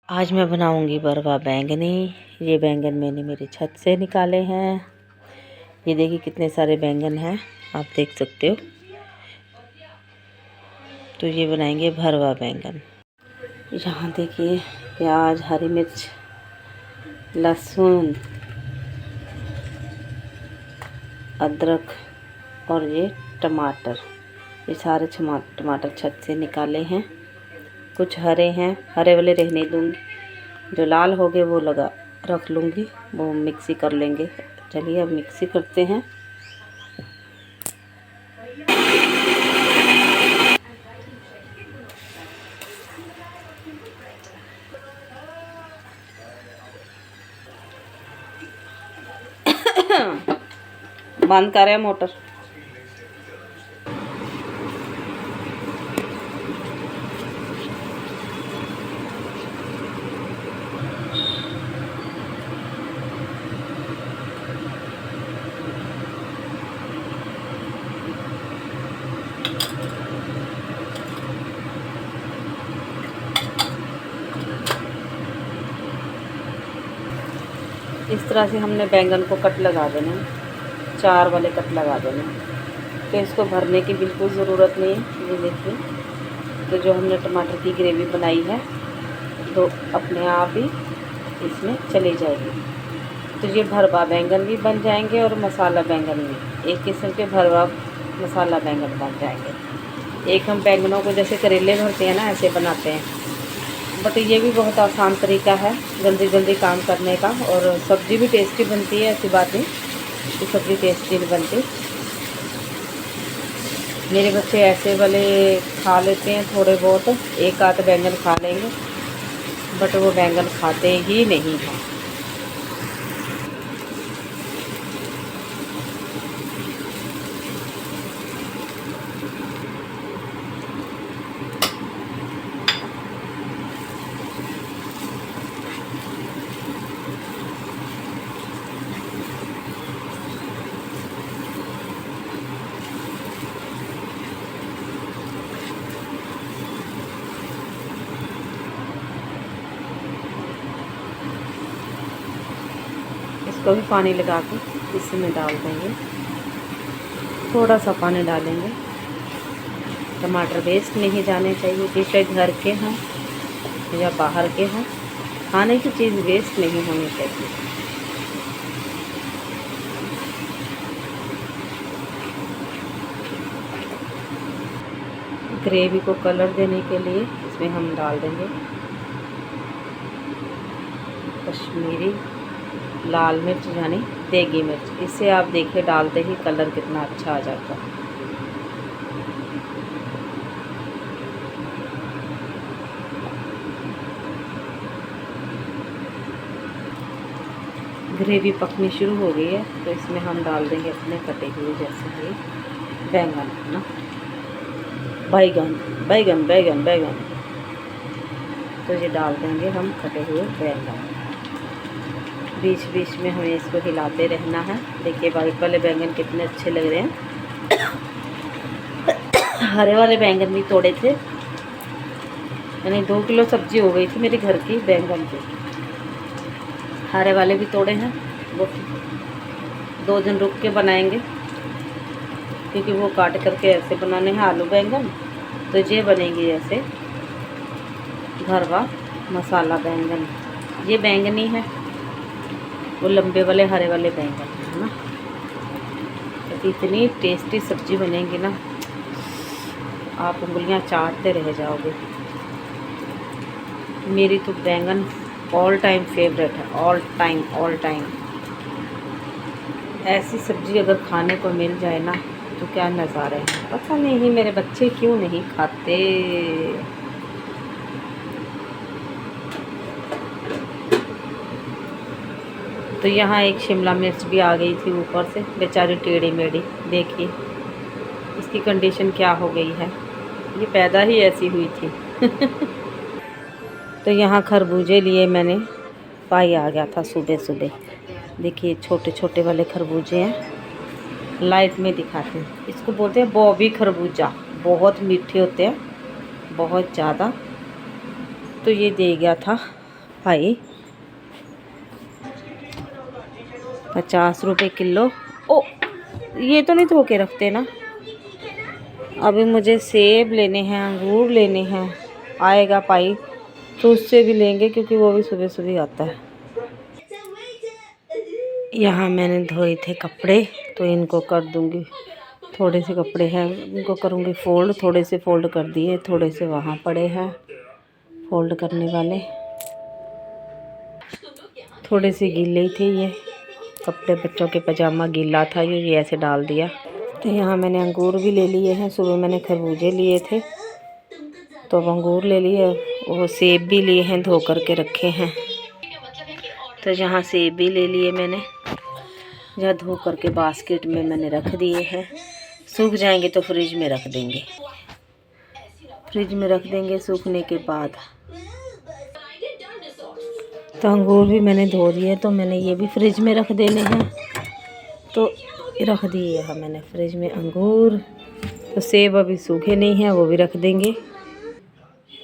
आज मैं बनाऊंगी भरवा बैंगनी। ये बैंगन मैंने मेरी छत से निकाले हैं। ये देखिए कितने सारे बैंगन हैं, आप देख सकते हो। तो ये बनाएंगे भरवा बैंगन। यहाँ देखिए प्याज, हरी मिर्च, लहसुन, अदरक और ये टमाटर। ये सारे टमाटर छत से निकाले हैं। कुछ हरे हैं, हरे वाले रहने दूँगी। जो लाल हो गए वो रख लूँगी, वो मिक्सी कर लेंगे। चलिए अब मिक्सी करते हैं। बंद कर रहे हैं मोटर। इस तरह से हमने बैंगन को कट लगा देने, 4 वाले कट लगा देने। तो इसको भरने की बिल्कुल ज़रूरत नहीं है। ये देखिए, तो जो हमने टमाटर की ग्रेवी बनाई है तो अपने आप ही इसमें चली जाएगी। तो ये भरवा बैंगन भी बन जाएंगे और मसाला बैंगन भी, एक किस्म के भरवा मसाला बैंगन बन जाएंगे। एक हम बैंगनों को जैसे करेले भरते हैं ना, ऐसे बनाते हैं। बट ये भी बहुत आसान तरीका है जल्दी जल्दी काम करने का, और सब्ज़ी भी टेस्टी बनती है। ऐसी बात नहीं कि सब्ज़ी टेस्टी नहीं बनती। मेरे बच्चे ऐसे वाले खा लेते हैं, थोड़े बहुत एक आध बैंगन खा लेंगे, बट वो बैंगन खाते ही नहीं हैं। इसको भी पानी लगा के इसमें डाल देंगे। थोड़ा सा पानी डालेंगे। टमाटर वेस्ट नहीं जाने चाहिए, चाहे घर के हों या बाहर के हों, खाने की चीज़ वेस्ट नहीं होनी चाहिए। ग्रेवी को कलर देने के लिए इसमें हम डाल देंगे कश्मीरी लाल मिर्च यानी देगी मिर्च। इससे आप देखिए डालते ही कलर कितना अच्छा आ जाता है। ग्रेवी पकनी शुरू हो गई है, तो इसमें हम डाल देंगे अपने कटे हुए जैसे ये बैंगन ना, बैगन बैगन बैगन बैगन। तो ये डाल देंगे हम कटे हुए बैंगन। बीच बीच में हमें इसको हिलाते रहना है। देखिए वाइट वाले बैंगन कितने अच्छे लग रहे हैं। हरे वाले बैंगन भी तोड़े थे, यानी 2 किलो सब्जी हो गई थी मेरे घर की बैंगन की। हरे वाले भी तोड़े हैं, वो 2 दिन रुक के बनाएंगे, क्योंकि वो काट करके ऐसे बनाने हैं आलू बैंगन। तो ये बनेंगे ऐसे भरवा मसाला बैंगन। ये बैंगनी है, वो लंबे वाले हरे वाले बैंगन है ना। तो इतनी टेस्टी सब्ज़ी बनेगी ना, आप उंगलियां चाटते रह जाओगे। मेरी तो बैंगन ऑल टाइम फेवरेट है, ऑल टाइम। ऐसी सब्ज़ी अगर खाने को मिल जाए ना तो क्या नज़ारे हैं। पता नहीं मेरे बच्चे क्यों नहीं खाते। तो यहाँ एक शिमला मिर्च भी आ गई थी ऊपर से, बेचारी टेढ़ी मेढ़ी। देखिए इसकी कंडीशन क्या हो गई है, ये पैदा ही ऐसी हुई थी। तो यहाँ खरबूजे लिए मैंने, भाई आ गया था सुबह सुबह। देखिए छोटे छोटे वाले खरबूजे हैं, लाइट में दिखाते हैं। इसको बोलते हैं बॉबी खरबूजा। बहुत मीठे होते हैं, बहुत ज़्यादा। तो ये दे गया था भाई 50 रुपये किलो। ओ, ये तो नहीं धो के रखते ना। अभी मुझे सेब लेने हैं, अंगूर लेने हैं। आएगा भाई तो उससे भी लेंगे, क्योंकि वो भी सुबह सुबह आता है। यहाँ मैंने धोए थे कपड़े, तो इनको कर दूँगी। थोड़े से कपड़े हैं, इनको करूँगी फ़ोल्ड। थोड़े से फ़ोल्ड कर दिए, थोड़े से वहाँ पड़े हैं फ़ोल्ड करने वाले। थोड़े से गीले ही थे ये कपड़े, बच्चों के पजामा गीला था, ये ऐसे डाल दिया। तो यहाँ मैंने अंगूर भी ले लिए हैं। सुबह मैंने खरबूजे लिए थे, तो अब अंगूर ले लिए। वो सेब भी लिए हैं, धो कर के रखे हैं। तो यहाँ सेब भी ले लिए मैंने, जहाँ धो करके बास्केट में मैंने रख दिए हैं। सूख जाएंगे तो फ्रिज में रख देंगे। फ्रिज में रख देंगे सूखने के बाद। तो अंगूर भी मैंने धो दिए, तो मैंने ये भी फ्रिज में रख देने हैं। तो रख दिए हैं मैंने फ्रिज में अंगूर। तो सेब अभी सूखे नहीं हैं, वो भी रख देंगे।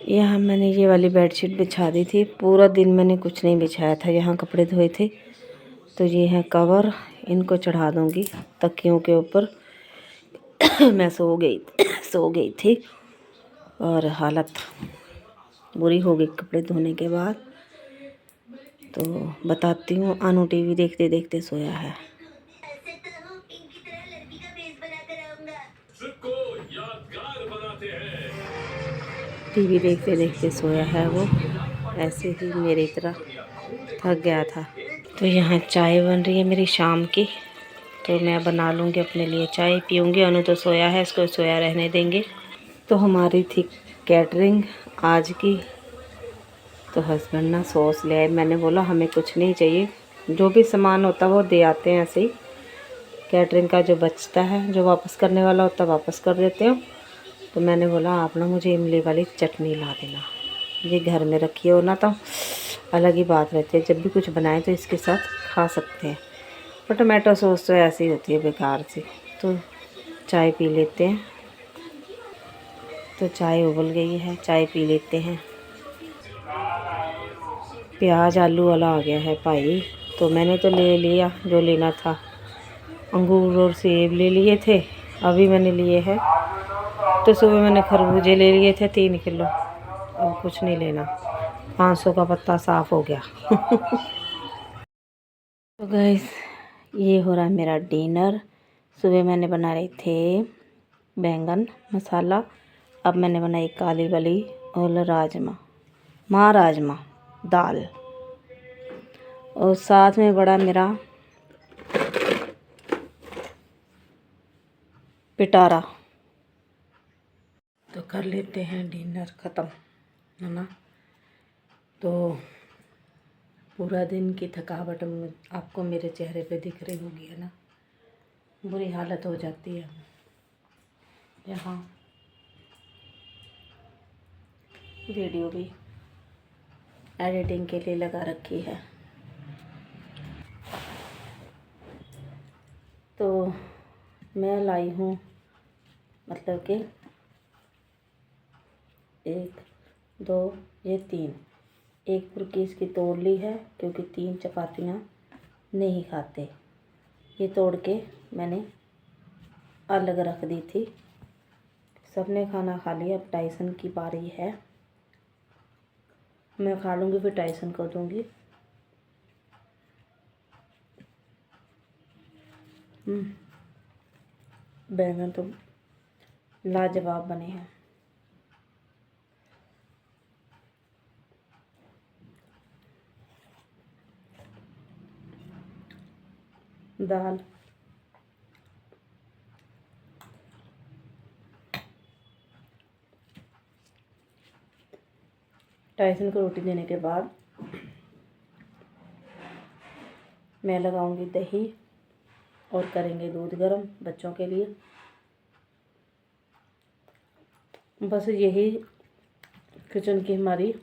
यहाँ मैंने ये वाली बेडशीट बिछा दी थी। पूरा दिन मैंने कुछ नहीं बिछाया था, यहाँ कपड़े धोए थे। तो ये है कवर, इनको चढ़ा दूँगी तकियों के ऊपर। मैं सो गई थी और हालत बुरी हो गई कपड़े धोने के बाद। तो बताती हूँ, अनु टीवी देखते देखते सोया है। टीवी देखते देखते सोया है वो, ऐसे ही मेरी तरह थक गया था। तो यहाँ चाय बन रही है मेरी शाम की, तो मैं बना लूँगी अपने लिए चाय, पीऊँगी। अनु तो सोया है, इसको सोया रहने देंगे। तो हमारी थी कैटरिंग आज की। तो हस्बैंड ना सॉस ले आए। मैंने बोला हमें कुछ नहीं चाहिए, जो भी सामान होता है वो दे आते हैं ऐसे ही। कैटरिंग का जो बचता है, जो वापस करने वाला होता है, वापस कर देते हो। तो मैंने बोला आप ना मुझे इमली वाली चटनी ला देना। ये घर में रखी हो ना, तो अलग ही बात रहती है। जब भी कुछ बनाए तो इसके साथ खा सकते हैं। पर टमाटो सॉस तो ऐसी होती है बेकार सी। तो चाय पी लेते हैं। तो चाय उबल गई है, चाय पी लेते हैं। प्याज आलू वाला आ गया है भाई। तो मैंने तो ले लिया जो लेना था। अंगूर और सेब ले लिए थे, अभी मैंने लिए हैं। तो सुबह मैंने खरबूजे ले लिए थे 3 किलो। अब कुछ नहीं लेना, 500 का पत्ता साफ़ हो गया। तो गाइस, ये हो रहा है मेरा डिनर। सुबह मैंने बनाए थे बैंगन मसाला, अब मैंने बनाई काली वाली और राजमा दाल। और साथ में बड़ा मेरा पिटारा। तो कर लेते हैं डिनर ख़त्म, है ना। तो पूरा दिन की थकावट आपको मेरे चेहरे पे दिख रही होगी, है ना। बुरी हालत हो जाती है। यहाँ वीडियो भी एडिटिंग के लिए लगा रखी है। तो मैं लाई हूँ, मतलब कि 1 2 ये 3, एक फुल्की इसकी तोड़ ली है, क्योंकि 3 चपातियाँ नहीं खाते। ये तोड़ के मैंने अलग रख दी थी। सबने खाना खा लिया, अब टाइसन की बारी है। मैं खा लूँगी, फिर टाइसन को दूँगी। बैंगन तो लाजवाब बने हैं। दाल टाइसन को रोटी देने के बाद मैं लगाऊंगी दही और करेंगे दूध गर्म बच्चों के लिए। बस यही किचन की हमारी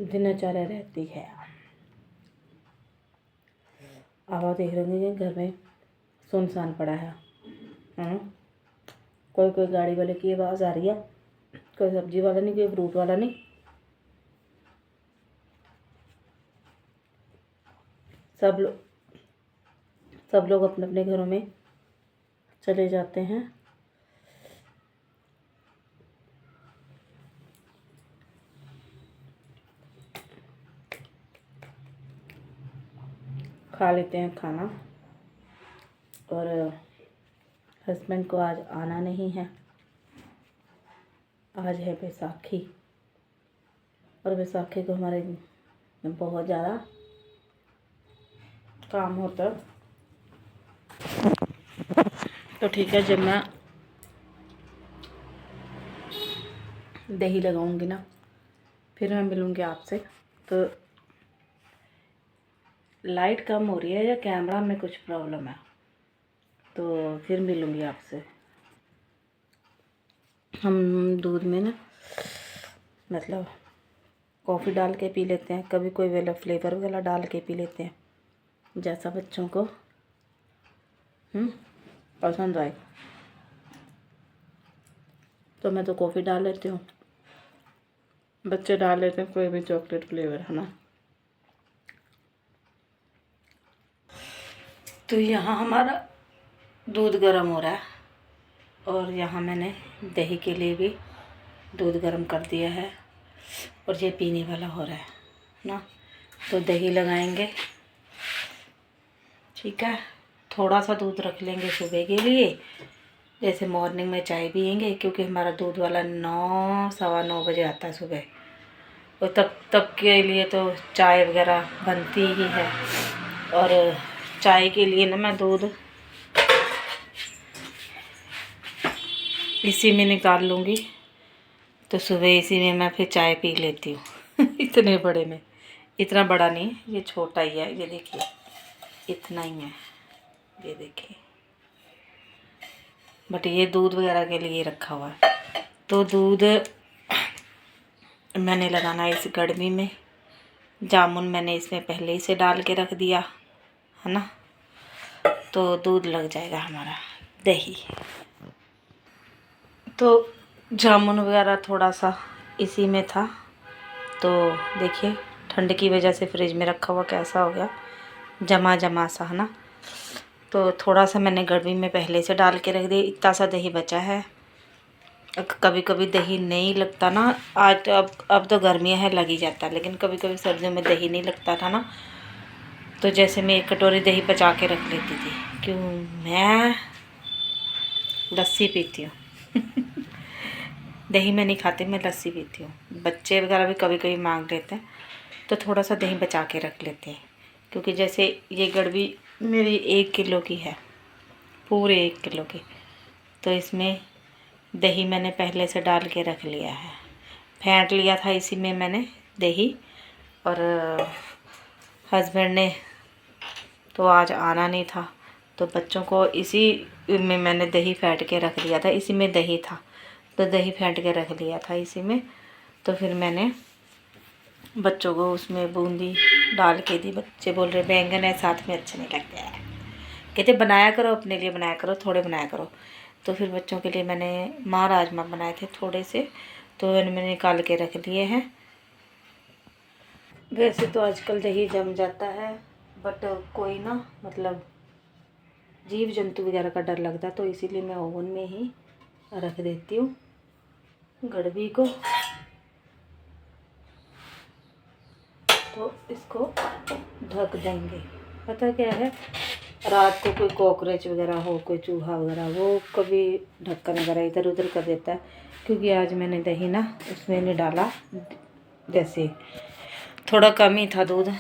दिनचर्या रहती है। आवाज़ देख रहे होंगे घर में सुनसान पड़ा है। कोई गाड़ी वाले की आवाज़ आ रही है, कोई सब्जी वाला नहीं, कोई फ्रूट वाला नहीं। सब लोग अपने अपने घरों में चले जाते हैं। खा लेते हैं खाना। और हस्बैंड को आज आना नहीं है। आज है बैसाखी, और बैसाखी को हमारे बहुत ज़्यादा काम होता है। तो ठीक है, जब मैं दही लगाऊंगी ना, फिर मैं मिलूँगी आपसे। तो लाइट कम हो रही है या कैमरा में कुछ प्रॉब्लम है, तो फिर मिलूँगी आपसे। हम दूध में ना मतलब कॉफ़ी डाल के पी लेते हैं, कभी कोई वाला फ्लेवर वाला डाल के पी लेते हैं, जैसा बच्चों को पसंद आए। तो मैं तो कॉफ़ी डाल लेती हूँ, बच्चे डाल लेते हैं कोई भी चॉकलेट फ्लेवर, है ना। तो यहाँ हमारा दूध गर्म हो रहा है, और यहाँ मैंने दही के लिए भी दूध गर्म कर दिया है, और ये पीने वाला हो रहा है ना। तो दही लगाएंगे, ठीक है। थोड़ा सा दूध रख लेंगे सुबह के लिए, जैसे मॉर्निंग में चाय पियेंगे, क्योंकि हमारा दूध वाला 9 सवा 9 बजे आता है सुबह, और तब के लिए तो चाय वगैरह बनती ही है। और चाय के लिए ना मैं दूध इसी में निकाल लूँगी, तो सुबह इसी में मैं फिर चाय पी लेती हूँ। इतने बड़े में, इतना बड़ा नहीं, ये छोटा ही है, ये देखिए इतना ही है, ये देखिए। बट ये दूध वगैरह के लिए रखा हुआ है। तो दूध मैंने लगाना है इस गर्मी में। जामुन मैंने इसमें पहले ही से डाल के रख दिया है ना, तो दूध लग जाएगा हमारा। दही तो जामुन वगैरह थोड़ा सा इसी में था, तो देखिए ठंड की वजह से फ्रिज में रखा हुआ कैसा हो गया, जमा सा, है ना। तो थोड़ा सा मैंने गर्मी में पहले से डाल के रख दिया, इतना सा दही बचा है। कभी कभी दही नहीं लगता ना, आज तो अब तो गर्मियाँ हैं लग ही जाता है, लेकिन कभी कभी सर्दियों में दही नहीं लगता था ना, तो जैसे मैं 1 कटोरी दही बचा के रख लेती थी। क्यों, मैं लस्सी पीती हूँ। दही मैं नहीं खाती, मैं लस्सी पीती हूँ। बच्चे वगैरह भी कभी कभी मांग लेते हैं, तो थोड़ा सा दही बचा के रख लेते हैं, क्योंकि जैसे ये गड़वी मेरी 1 किलो की है, पूरे 1 किलो की, तो इसमें दही मैंने पहले से डाल के रख लिया है, फेंट लिया था इसी में मैंने दही। और हस्बैंड ने तो आज आना नहीं था, तो बच्चों को इसी में मैंने दही फेंट के रख दिया था, इसी में दही था, तो दही फेंट के रख लिया था इसी में। तो फिर मैंने बच्चों को उसमें बूंदी डाल के दी। बच्चे बोल रहे बैंगन है साथ में अच्छे नहीं लगते हैं, कहते बनाया करो, अपने लिए बनाया करो, थोड़े बनाया करो। तो फिर बच्चों के लिए मैंने माँ राजमा बनाए थे थोड़े से, तो मैंने निकाल के रख लिए हैं। वैसे तो आजकल दही जम जाता है, बट कोई ना मतलब जीव जंतु वगैरह का डर लगता है, तो इसीलिए मैं ओवन में ही रख देती हूँ गड़वी को। तो इसको ढक देंगे। पता क्या है, रात को कोई कॉकरोच वगैरह हो, कोई चूहा वगैरह, वो कभी ढक्कन वगैरह इधर उधर कर देता है। क्योंकि आज मैंने दही ना उसमें नहीं डाला, जैसे थोड़ा कम ही था दूध,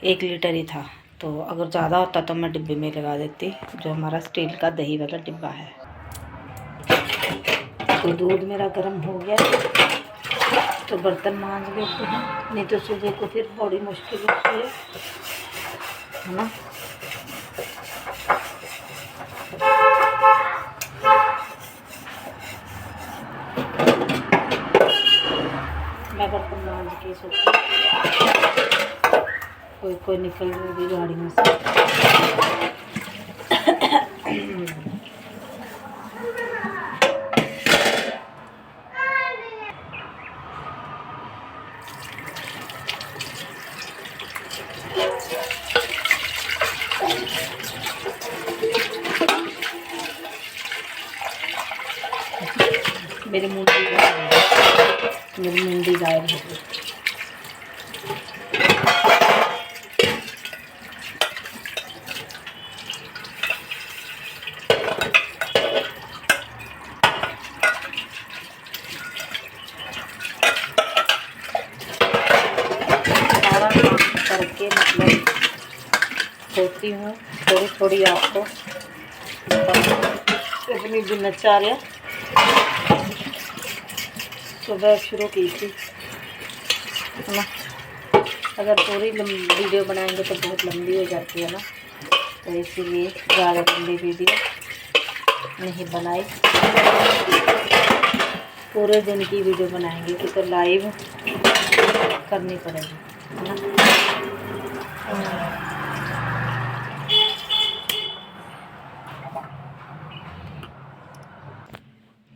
1 लीटर ही था, तो अगर ज़्यादा होता तो मैं डिब्बे में लगा देती, जो हमारा स्टील का दही वाला डिब्बा है। तो दूध मेरा गर्म हो गया, तो बर्तन मांज लेते हैं, नहीं तो सुबह को फिर बड़ी मुश्किल होती है ना। मैं बर्तन मांज के सोचती, कोई निकल रही गाड़ी में से। मेरी मुंडी गायब हो गई। सारा काम करके मतलब होती हूँ थोड़ी थोड़ी आपको इतनी दिनचर्या सुबह शुरू की थी, है ना। अगर पूरी वीडियो बनाएंगे तो बहुत लंबी हो जाती है ना, तो इसीलिए ज़्यादा लंबी वीडियो नहीं बनाई। पूरे दिन की वीडियो बनाएंगे कि तो लाइव करनी पड़ेगी, है ना।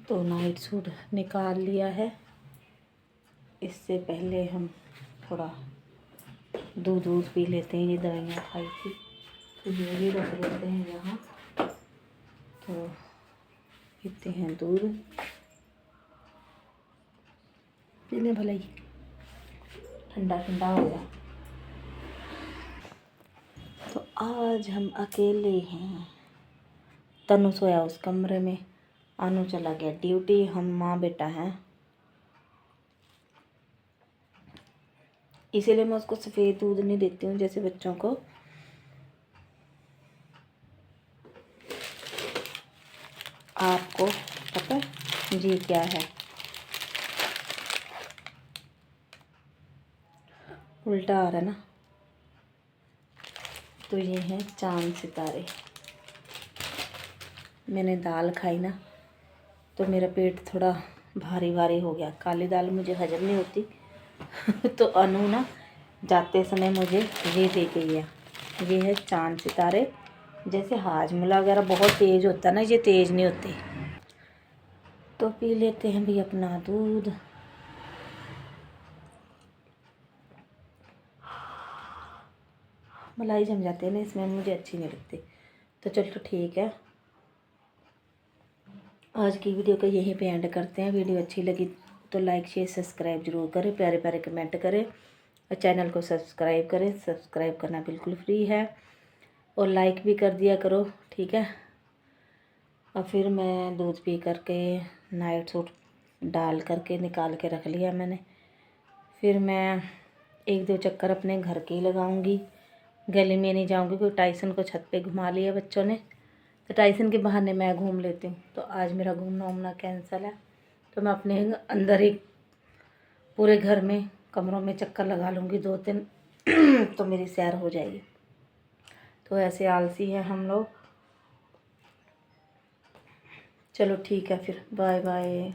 तो नाइट सूट निकाल लिया है। इससे पहले हम थोड़ा दूध पी लेते हैं। ये दवाइयाँ खाई थी तो ये भी रख लेते हैं यहाँ। तो पीते हैं दूध, पीने भले ही ठंडा ठंडा हो गया। तो आज हम अकेले हैं। तनु सोया उस कमरे में, अनु चला गया ड्यूटी, हम माँ बेटा हैं। इसीलिए मैं उसको सफ़ेद दूध नहीं देती हूँ जैसे बच्चों को। आपको पता है जी क्या है? उल्टा आ रहा है ना। तो ये हैं चांद सितारे। मैंने दाल खाई ना तो मेरा पेट थोड़ा भारी भारी हो गया। काली दाल मुझे हजम नहीं होती तो अनु ना जाते समय मुझे ये दे के गया। ये है चांद सितारे। जैसे हाजमुला वगैरह बहुत तेज़ होता है ना, ये तेज़ नहीं होते। तो पी लेते हैं भी अपना दूध। मलाई जम जाते हैं ना इसमें, मुझे अच्छी नहीं लगती। तो चलो ठीक है, आज की वीडियो को यहीं पे एंड करते हैं। वीडियो अच्छी लगी तो लाइक शेयर सब्सक्राइब जरूर करें, प्यारे प्यारे कमेंट करें और चैनल को सब्सक्राइब करें। सब्सक्राइब करना बिल्कुल फ्री है और लाइक भी कर दिया करो, ठीक है। और फिर मैं दूध पी करके नाइट सूट डाल करके निकाल के रख लिया मैंने। फिर मैं 1-2 चक्कर अपने घर के ही लगाऊंगी, गली में नहीं जाऊंगी। क्योंकि टाइसन को छत पे घुमा लिया बच्चों ने, तो टाइसन के बहाने मैं घूम लेती हूँ। तो आज मेरा घूमना उमना कैंसिल है, तो मैं अपने अंदर ही पूरे घर में कमरों में चक्कर लगा लूँगी 2-3 तो मेरी सैर हो जाएगी। तो ऐसे आलसी हैं हम लोग। चलो ठीक है फिर, बाय बाय।